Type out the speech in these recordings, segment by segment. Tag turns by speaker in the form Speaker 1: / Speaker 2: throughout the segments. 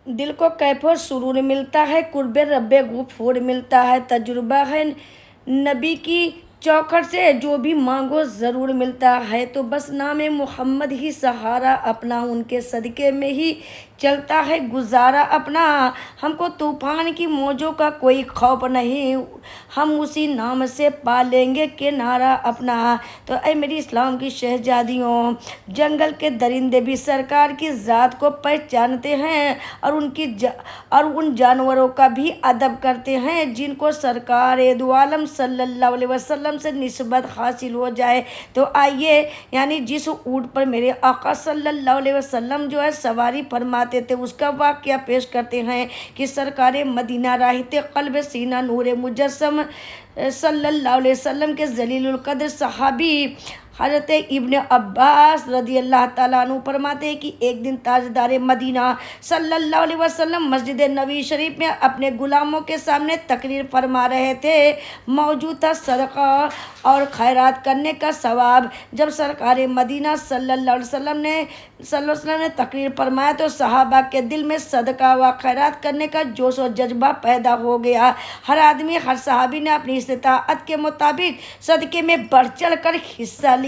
Speaker 1: دل کو کیف و سرور ملتا ہے، قرب رب غفور ملتا ہے، تجربہ ہے نبی کی چوکھٹ سے جو بھی مانگو ضرور ملتا ہے، تو بس نام محمد ہی سہارا اپنا، ان کے صدقے میں ہی چلتا ہے گزارا اپنا، ہم کو طوفان کی موجوں کا کوئی خوف نہیں، ہم اسی نام سے پا لیں گے کنارہ اپنا۔ تو اے میری اسلام کی شہزادیوں، جنگل کے درندے بھی سرکار کی ذات کو پہچانتے ہیں، اور ان جانوروں کا بھی ادب کرتے ہیں جن کو سرکار دو عالم صلی اللہ علیہ وسلم سے نسبت حاصل ہو جائے۔ تو آئیے، یعنی جس اونٹ پر میرے آقا صلی اللہ علیہ وسلم جو ہے سواری فرماتے تھے، اس کا واقعہ پیش کرتے ہیں کہ سرکار مدینہ راہت قلب سینہ نور مجسم صلی اللہ علیہ وسلم کے ذلیل القدر صحابی حضرت ابن عباس رضی اللہ تعالیٰ عنہ فرماتے ہیں کہ ایک دن تاجدار مدینہ صلی اللہ علیہ وسلم مسجد نبوی شریف میں اپنے غلاموں کے سامنے تقریر فرما رہے تھے، موجود تھا صدقہ اور خیرات کرنے کا ثواب۔ جب سرکار مدینہ صلی اللہ علیہ وسلم نے تقریر فرمایا تو صحابہ کے دل میں صدقہ و خیرات کرنے کا جوش و جذبہ پیدا ہو گیا۔ ہر آدمی، ہر صحابی نے اپنی استطاعت کے مطابق صدقے میں بڑھ چڑھ کر حصہ لیا۔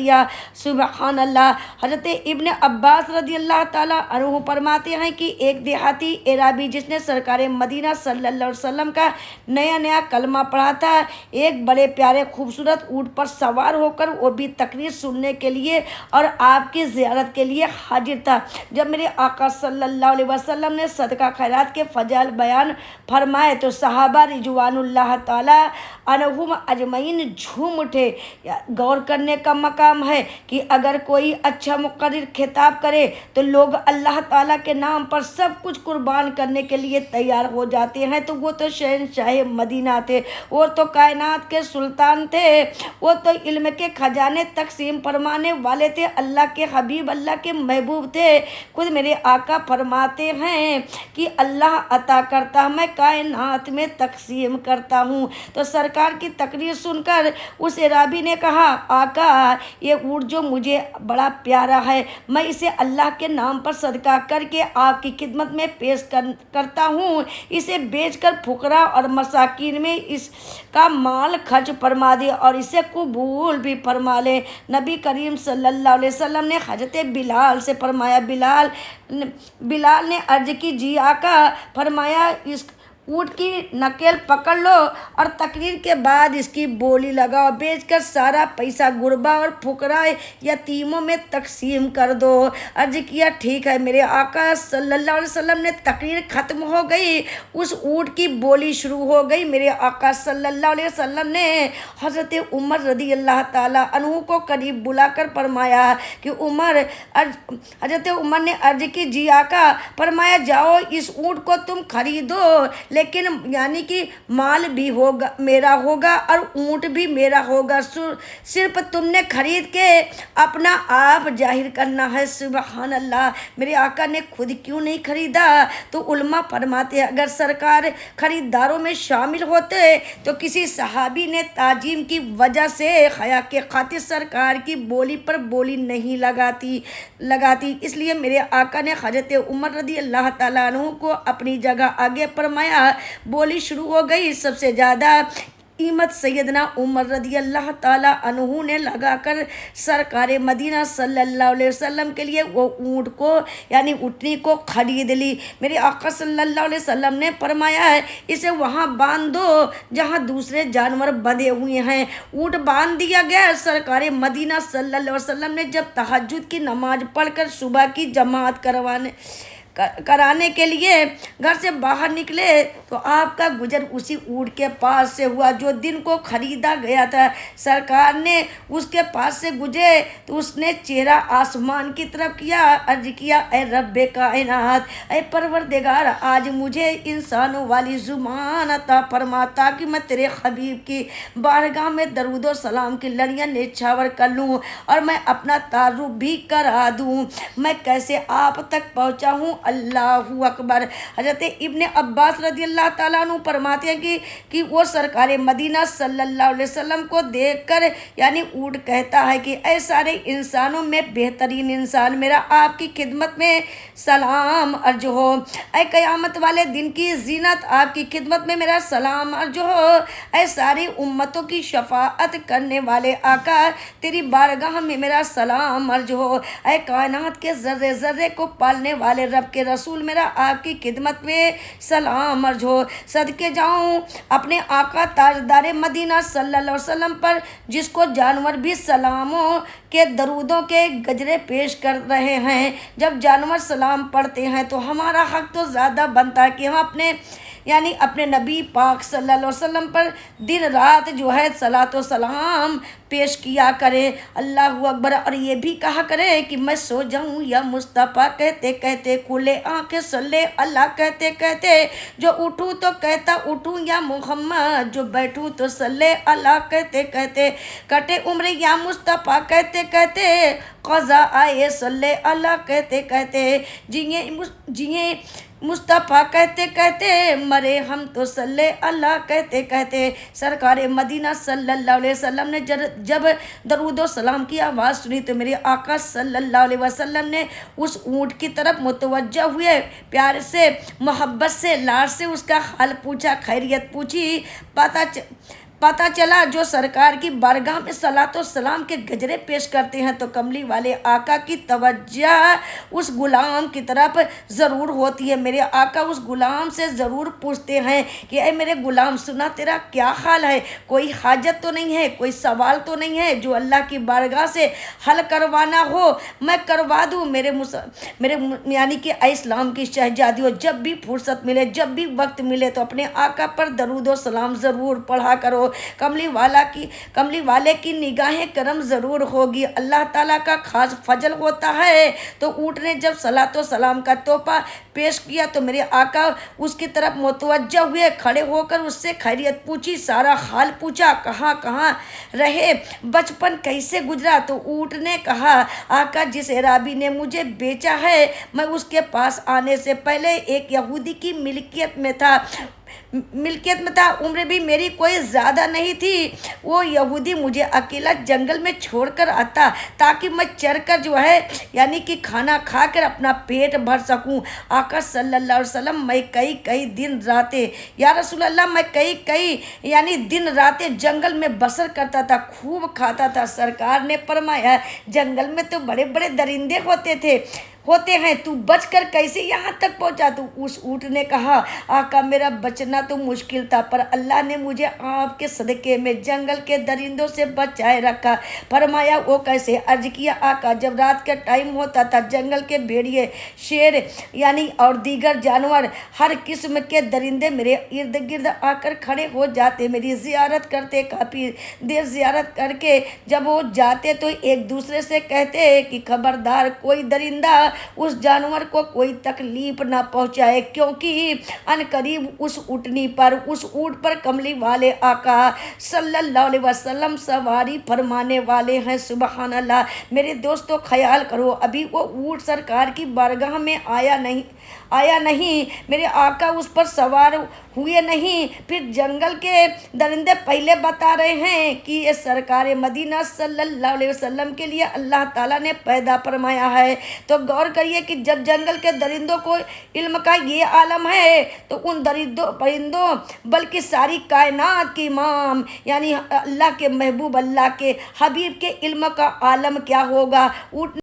Speaker 1: سبحان اللہ۔ حضرت ابن عباس رضی اللہ تعالیٰ عنہ فرماتے ہیں کہ ایک دیہاتی اعرابی جس نے سرکار مدینہ صلی اللہ علیہ وسلم کا نیا کلمہ پڑھا تھا، ایک بڑے پیارے خوبصورت اونٹ پر سوار ہو کر وہ بھی تقریر سننے کے لیے اور آپ کی زیارت کے لیے حاضر تھا۔ جب میرے آقا صلی اللہ علیہ وسلم نے صدقہ خیرات کے فضائل بیان فرمائے تو صحابہ رضوان اللہ تعالیٰ عنہم اجمعین جھوم اٹھے۔ غور کرنے کا مقام ہے کہ اگر کوئی اچھا مقرر خطاب کرے تو لوگ اللہ تعالیٰ کے نام پر سب کچھ قربان کرنے کے لیے تیار ہو جاتے ہیں، تو وہ تو شہنشاہ مدینہ تھے، وہ تو کائنات کے سلطان تھے، وہ تو علم کے خزانے تقسیم فرمانے والے تھے، اللہ کے حبیب، اللہ کے محبوب تھے۔ خود میرے آقا فرماتے ہیں کہ اللہ عطا کرتا، میں کائنات میں تقسیم کرتا ہوں۔ تو سرکار کی تقریر سن کر اس اعرابی نے کہا، آقا یہ اونٹ جو مجھے بڑا پیارا ہے، میں اسے اللہ کے نام پر صدقہ کر کے آپ کی خدمت میں پیش کرتا ہوں، اسے بیچ کر فقراء اور مساکین میں اس کا مال خرچ فرما دے اور اسے قبول بھی فرما لے۔ نبی کریم صلی اللہ علیہ وسلم نے حضرت بلال سے فرمایا، بلال نے عرض کی، جی آقا، فرمایا اس اونٹ کی نکیل پکڑ لو اور تقریر کے بعد اس کی بولی لگاؤ، بیچ کر سارا پیسہ غربا اور فقراء یتیموں میں تقسیم کر دو۔ عرض کیا، ٹھیک ہے میرے آقا صلی اللہ علیہ وسلم نے تقریر ختم ہو گئی، اس اونٹ کی بولی شروع ہو گئی۔ میرے آقا صلی اللہ علیہ وسلم نے حضرت عمر رضی اللہ تعالیٰ عنہ کو قریب بلا کر فرمایا کہ حضرت عمر نے عرض کی، جی آقا، فرمایا جاؤ اس اونٹ کو تم خریدو، لیکن یعنی کہ مال بھی ہوگا میرا ہوگا اور اونٹ بھی میرا ہوگا، صرف تم نے خرید کے اپنا آپ ظاہر کرنا ہے۔ سبحان اللہ۔ میرے آقا نے خود کیوں نہیں خریدا؟ تو علماء فرماتے ہیں اگر سرکار خریداروں میں شامل ہوتے تو کسی صحابی نے تعظیم کی وجہ سے حیا کے خاطر سرکار کی بولی پر بولی نہیں لگاتی، اس لیے میرے آقا نے حضرت عمر رضی اللہ تعالیٰ عنہ کو اپنی جگہ آگے فرمایا، بولی شروع ہو گئی۔ سب سے زیادہ قیمت سیدنا عمر رضی اللہ تعالیٰ عنہ نے لگا کر سرکار مدینہ صلی اللہ علیہ وسلم کے لیے وہ اونٹ کو یعنی اونٹنی کو خرید لی۔ میرے آقا صلی اللہ علیہ وسلم نے فرمایا ہے، اسے وہاں باندھ دو جہاں دوسرے جانور بندھے ہوئے ہیں۔ اونٹ باندھ دیا گیا۔ سرکار مدینہ صلی اللہ علیہ وسلم نے جب تہجد کی نماز پڑھ کر صبح کی جماعت کرانے کے لیے گھر سے باہر نکلے تو آپ کا گزر اسی اونٹ کے پاس سے ہوا جو دن کو خریدا گیا تھا۔ سرکار نے اس کے پاس سے گزرے تو اس نے چہرہ آسمان کی طرف کیا، عرض کیا، اے رب کائنات، اے پروردگار، آج مجھے انسانوں والی زبان عطا فرما تاکہ میں تیرے حبیب کی بارگاہ میں درود و سلام کی لڑیاں نچھاور کر لوں اور میں اپنا تعارف بھی کرا دوں، میں کیسے آپ تک پہنچا ہوں۔ اللہ اکبر۔ حضرت ابن عباس رضی اللہ تعالیٰ عنہ فرماتے ہیں کہ وہ سرکار مدینہ صلی اللہ علیہ وسلم کو دیکھ کر یعنی اونٹ کہتا ہے کہ اے سارے انسانوں میں بہترین انسان، میرا آپ کی خدمت میں سلام عرض ہو۔ اے قیامت والے دن کی زینت، آپ کی خدمت میں میرا سلام عرض ہو۔ اے ساری امتوں کی شفاعت کرنے والے آقا، تیری بارگاہ میں میرا سلام عرض ہو۔ اے کائنات کے ذرے ذرے کو پالنے والے رب کے رسول، میرا آپ کی خدمت میں سلام عرض ہو۔ صدقے جاؤں اپنے آقا تاجدار مدینہ صلی اللہ علیہ وسلم پر، جس کو جانور بھی سلاموں کے درودوں کے گجرے پیش کر رہے ہیں۔ جب جانور سلام پڑھتے ہیں تو ہمارا حق تو زیادہ بنتا ہے کہ ہم اپنے نبی پاک صلی اللہ علیہ وسلم پر دن رات جو ہے صلاۃ و سلام پیش کیا کرے۔ اللہ اکبر۔ اور یہ بھی کہا کرے کہ میں سو جاؤں یا مصطفیٰ کہتے کہتے، کھلے آنکھیں صلی اللہ کہتے کہتے، جو اٹھوں تو کہتا اٹھوں یا محمد، جو بیٹھوں تو صلی اللہ کہتے کہتے، کٹے عمر یا مصطفیٰ کہتے کہتے، قضا آئے صلی اللہ کہتے کہتے، جیے مصطفیٰ کہتے کہتے، مرے ہم تو صلی اللہ کہتے کہتے۔ سرکار مدینہ صلی اللہ علیہ وسلم نے جب درود و سلام کی آواز سنی تو میرے آقا صلی اللہ علیہ وسلم نے اس اونٹ کی طرف متوجہ ہوئے، پیار سے، محبت سے، لاڈ سے اس کا حال پوچھا، خیریت پوچھی۔ پتہ چلا جو سرکار کی بارگاہ میں صلاۃ و سلام کے گجرے پیش کرتے ہیں تو کملی والے آقا کی توجہ اس غلام کی طرف ضرور ہوتی ہے۔ میرے آقا اس غلام سے ضرور پوچھتے ہیں کہ اے میرے غلام، سنا تیرا کیا حال ہے؟ کوئی حاجت تو نہیں ہے، کوئی سوال تو نہیں ہے جو اللہ کی بارگاہ سے حل کروانا ہو؟ میں کروا دوں۔ میرے یعنی کہ اے اسلام کی شہزادیوں، جب بھی فرصت ملے، جب بھی وقت ملے تو اپنے آقا پر درود و سلام ضرور پڑھا کرو۔ کملی والے کی نگاہیں کرم ضرور ہوگی، اللہ تعالیٰ کا خاص فضل ہوتا ہے۔ تو اونٹ نے جب صلاۃ و سلام کا تحفہ پیش کیا تو میرے آقا اس کی طرف متوجہ ہوئے، کھڑے ہو کر اس سے خیریت پوچھی، سارا حال پوچھا، کہاں کہاں رہے، بچپن کیسے گزرا؟ تو اونٹ نے کہا، آقا جس عرابی نے مجھے بیچا ہے، میں اس کے پاس آنے سے پہلے ایک یہودی کی ملکیت میں تھا، عمر بھی میری کوئی زیادہ نہیں تھی۔ وہ یہودی مجھے اکیلا جنگل میں چھوڑ کر آتا تاکہ میں چر کر جو ہے یعنی کہ کھانا کھا کر اپنا پیٹ بھر سکوں۔ آقا صلی اللہ علیہ وسلم، میں کئی دن راتیں، یا رسول اللہ میں کئی دن راتیں جنگل میں بسر کرتا تھا، خوب کھاتا تھا۔ سرکار نے فرمایا، جنگل میں تو بڑے بڑے درندے ہوتے ہیں، تو بچ کر کیسے یہاں تک پہنچا؟ تو اس اونٹ نے کہا، آقا میرا بچنا تو مشکل تھا، پر اللہ نے مجھے آپ کے صدقے میں جنگل کے درندوں سے بچائے رکھا۔ فرمایا وہ کیسے؟ عرض کیا، آقا جب رات کا ٹائم ہوتا تھا، جنگل کے بھیڑیے، شیر اور دیگر جانور، ہر قسم کے درندے میرے ارد گرد آ کر کھڑے ہو جاتے، میری زیارت کرتے، کافی دیر زیارت کر کے جب وہ جاتے تو ایک دوسرے سے کہتے کہ خبردار کوئی درندہ اس جانور کو کوئی تکلیف نہ پہنچائے، کیونکہ ان قریب اس اونٹ پر کملی والے آقا صلی اللہ علیہ وسلم سواری فرمانے والے ہیں۔ سبحان اللہ۔ میرے دوستو خیال کرو، ابھی وہ اونٹ سرکار کی بارگاہ میں آیا نہیں، میرے آقا اس پر سوار ہوئے نہیں، پھر جنگل کے درندے پہلے بتا رہے ہیں کہ یہ سرکار مدینہ صلی اللہ علیہ وسلم کے لیے اللہ تعالیٰ نے پیدا فرمایا ہے۔ تو غور کریے کہ جب جنگل کے درندوں کو علم کا یہ عالم ہے تو ان پرندوں بلکہ ساری کائنات کے امام یعنی اللہ کے محبوب، اللہ کے حبیب کے علم کا عالم کیا ہوگا؟